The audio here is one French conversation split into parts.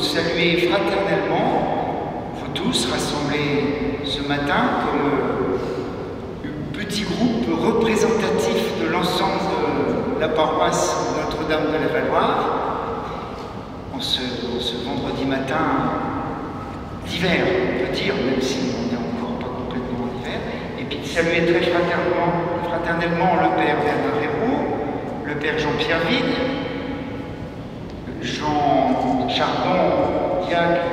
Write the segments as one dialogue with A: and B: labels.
A: saluer fraternellement, vous tous rassemblés ce matin comme un petit groupe représentatif de l'ensemble de la paroisse Notre-Dame de la Valloire, en ce vendredi matin d'hiver, on peut dire, même si on n'est encore pas complètement en hiver, et puis de saluer très fraternellement le Père Bernard Hérault, le Père Jean-Pierre Vigne, Jean Chardon, diacre,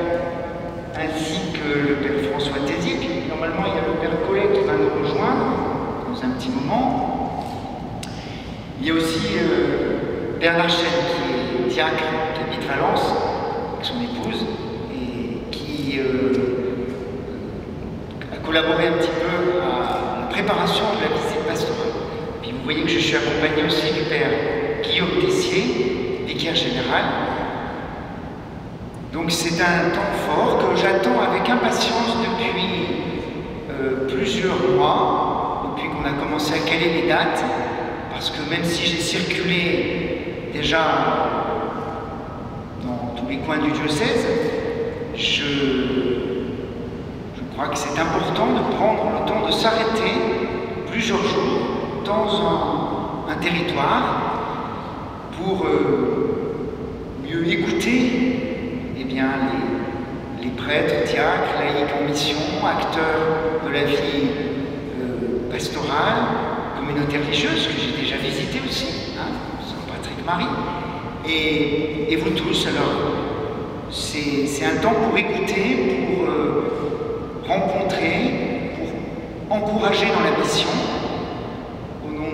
A: ainsi que le Père François Tézy. Puis normalement, il y a le Père Collet qui va nous rejoindre dans un petit moment. Il y a aussi Bernard Chêne, qui est diacre, qui habite Valence, avec son épouse, et qui a collaboré un petit peu à la préparation de la visite pastorale. Puis vous voyez que je suis accompagné aussi du Père Guillaume Tessier, vicaire général. Donc c'est un temps fort que j'attends avec impatience depuis plusieurs mois, depuis qu'on a commencé à caler les dates, parce que même si j'ai circulé déjà dans tous les coins du diocèse, je crois que c'est important de prendre le temps de s'arrêter plusieurs jours dans un territoire pour mieux écouter les prêtres, diacres, laïcs en mission, acteurs de la vie pastorale, communauté religieuse, que j'ai déjà visité aussi, Saint-Patrick-Marie, et vous tous. Alors, c'est un temps pour écouter, pour rencontrer, pour encourager dans la mission, au nom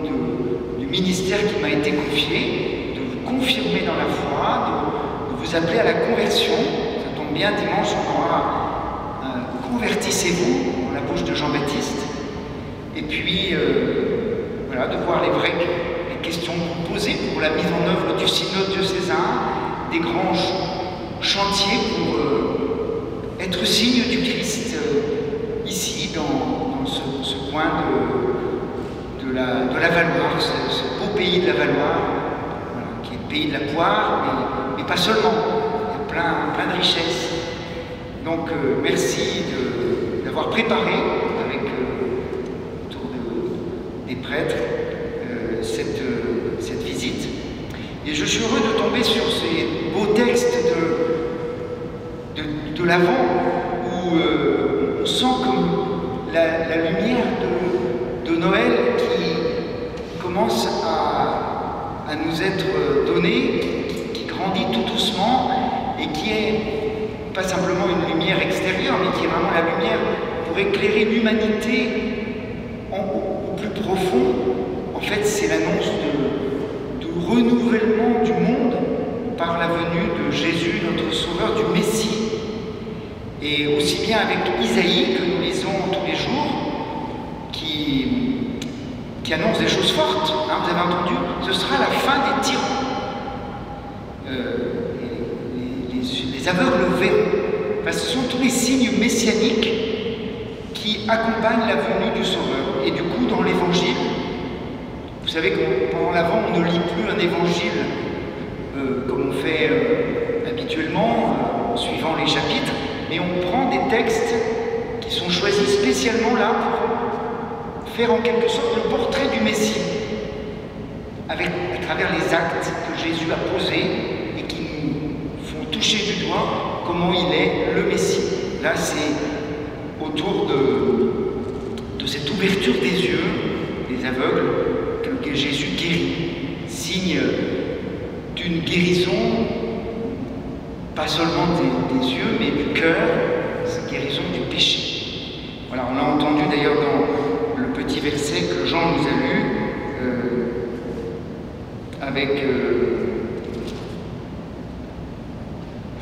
A: du ministère qui m'a été confié, de vous confirmer dans la foi, de vous appeler à la conversion. Ça tombe bien, dimanche on aura convertissez-vous dans la bouche de Jean-Baptiste. Et puis voilà, de voir les questions posées pour la mise en œuvre du synode diocésain, des grands chantiers pour être signe du Christ ici dans ce coin de la Valloire, ce beau pays de la Valloire, voilà, qui est le pays de la poire, mais pas seulement, il y a plein de richesses. Donc merci d'avoir préparé avec autour des prêtres cette visite. Et je suis heureux de tomber sur ces beaux textes de l'Avent où on sent comme la lumière de Noël qui commence à nous être donnée, qui grandit tout doucement et qui est pas simplement une lumière extérieure, mais qui est vraiment la lumière pour éclairer l'humanité au plus profond. En fait, c'est l'annonce du renouvellement du monde par la venue de Jésus, notre Sauveur, du Messie. Et aussi bien avec Isaïe, que nous lisons tous les jours, qui annonce des choses fortes. Vous avez entendu, ce sera la fin des tyrans. Les aveugles verront. Enfin, ce sont tous les signes messianiques qui accompagnent la venue du Sauveur. Et du coup, dans l'Évangile, vous savez que pendant l'Avent, on ne lit plus un Évangile comme on fait habituellement, en suivant les chapitres, mais on prend des textes qui sont choisis spécialement là pour faire en quelque sorte le portrait du Messie, à travers les actes que Jésus a posés et qui nous font toucher du doigt comment il est le Messie. Là, c'est autour de cette ouverture des yeux des aveugles que Jésus guérit, signe d'une guérison, pas seulement des yeux, mais du cœur, cette guérison du péché. Voilà, on l'a entendu d'ailleurs dans le petit verset que Jean nous a lu, avec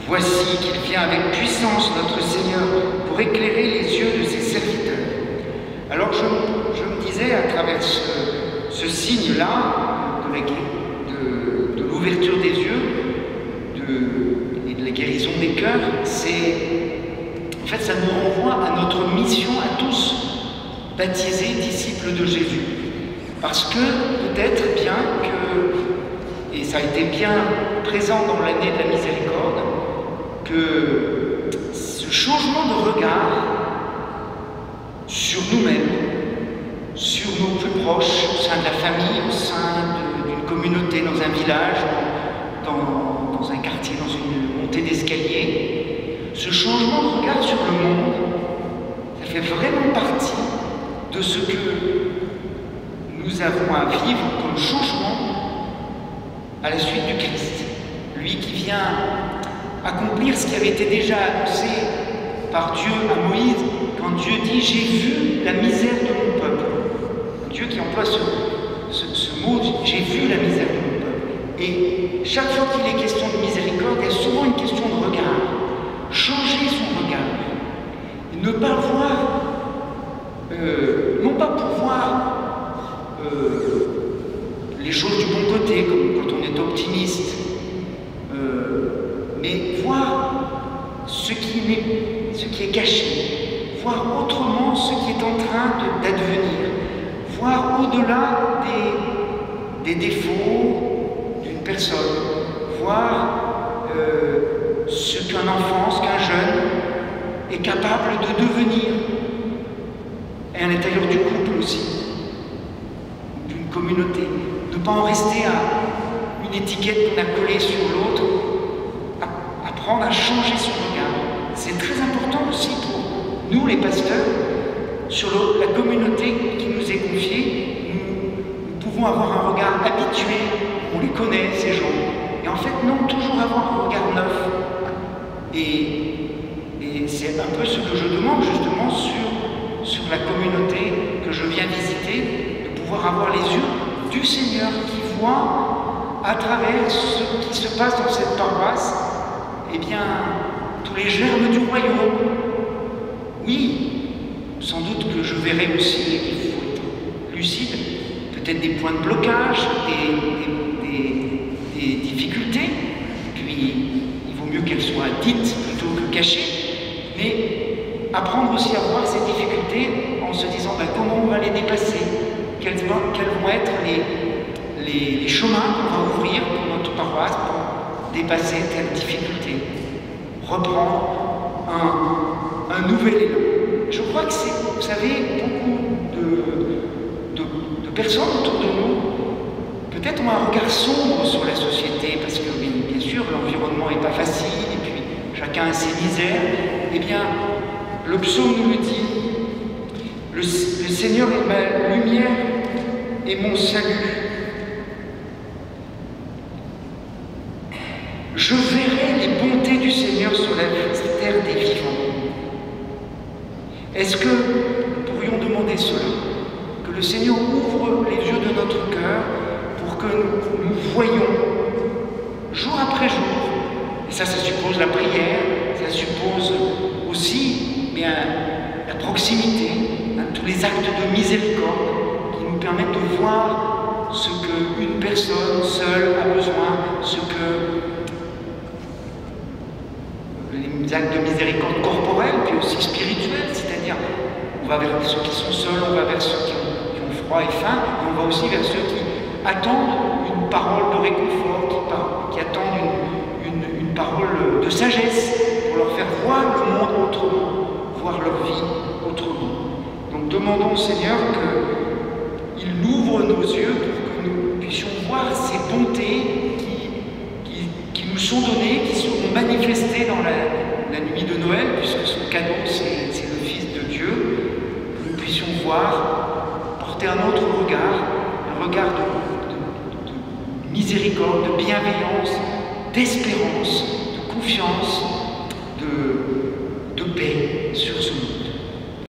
A: voici qu'il vient avec puissance notre Seigneur pour éclairer les yeux de ses serviteurs. Alors je me disais à travers ce signe-là de l'ouverture des yeux et de la guérison des cœurs, en fait ça nous renvoie à notre mission à tous, baptisés disciples de Jésus. Parce que peut-être bien que, et ça a été bien présent dans l'année de la miséricorde, que ce changement de regard sur nous-mêmes, sur nos plus proches, au sein de la famille, au sein d'une communauté, dans un village, dans un quartier, dans une montée d'escalier, ce changement de regard sur le monde, ça fait vraiment partie de ce que nous avons à vivre comme changement à la suite du Christ. Lui qui vient accomplir ce qui avait été déjà annoncé par Dieu à Moïse, quand Dieu dit « J'ai vu la misère de mon peuple ». Dieu qui emploie ce mot « J'ai vu la misère de mon peuple ». Et chaque fois qu'il est question de miséricorde, il y a souvent une question de regard. Changer son regard. Ne pas voir, non pas pour voir les choses du bon côté, comme quand on est optimiste, mais voir ce qui est caché, voir autrement ce qui est en train d'advenir, voir au-delà des défauts d'une personne, voir ce qu'un enfant, ce qu'un jeune est capable de devenir, et à l'intérieur du couple aussi, d'une communauté. Ne pas en rester à une étiquette qu'on a collée sur l'autre, apprendre à changer son regard. C'est très important aussi pour nous, les pasteurs, sur la communauté qui nous est confiée. Nous pouvons avoir un regard habitué, on les connaît, ces gens, et en fait, non, toujours avoir un regard neuf. Et c'est un peu ce que je demande justement sur la communauté que je viens visiter, de pouvoir avoir les yeux du Seigneur qui voit à travers ce qui se passe dans cette paroisse, eh bien, tous les germes du royaume. Oui, sans doute que je verrai aussi, il faut être lucide, peut-être des points de blocage, des difficultés, puis il vaut mieux qu'elles soient dites plutôt que cachées, mais apprendre aussi à voir ces difficultés en se disant comment on va les dépasser, quels vont être les chemins qu'on va ouvrir pour notre paroisse pour dépasser telle difficulté, reprendre un nouvel élan. Je crois que c'est, vous savez, beaucoup de personnes autour de nous, peut-être ont un regard sombre sur la société, parce que bien sûr l'environnement n'est pas facile, et puis chacun a ses misères. Eh bien, le psaume nous le dit, le Seigneur est ma lumière et mon salut. Je verrai les bontés du Seigneur sur la terre des vivants. Est-ce que nous pourrions demander cela? Que le Seigneur ouvre les yeux de notre cœur pour que nous voyions jour après jour, et ça suppose la prière, ça suppose aussi la proximité, tous les actes de miséricorde qui nous permettent de voir ce qu'une personne seule a besoin, ce que les actes de miséricorde corporelle, puis aussi spirituelle, c'est-à-dire on va vers ceux qui sont seuls, on va vers ceux qui ont froid et faim, et on va aussi vers ceux qui attendent une parole de réconfort, qui attendent une parole de sagesse pour leur faire voir le monde autrement, voir leur vie autrement. Donc demandons au Seigneur qu'il ouvre nos yeux pour que nous puissions voir ces bontés qui nous sont données, qui seront manifestées dans la nuit de Noël, puisque son cadeau c'est le Fils de Dieu, que nous puissions voir, porter un autre regard, un regard de miséricorde, de bienveillance, d'espérance, de confiance, de paix sur ce monde.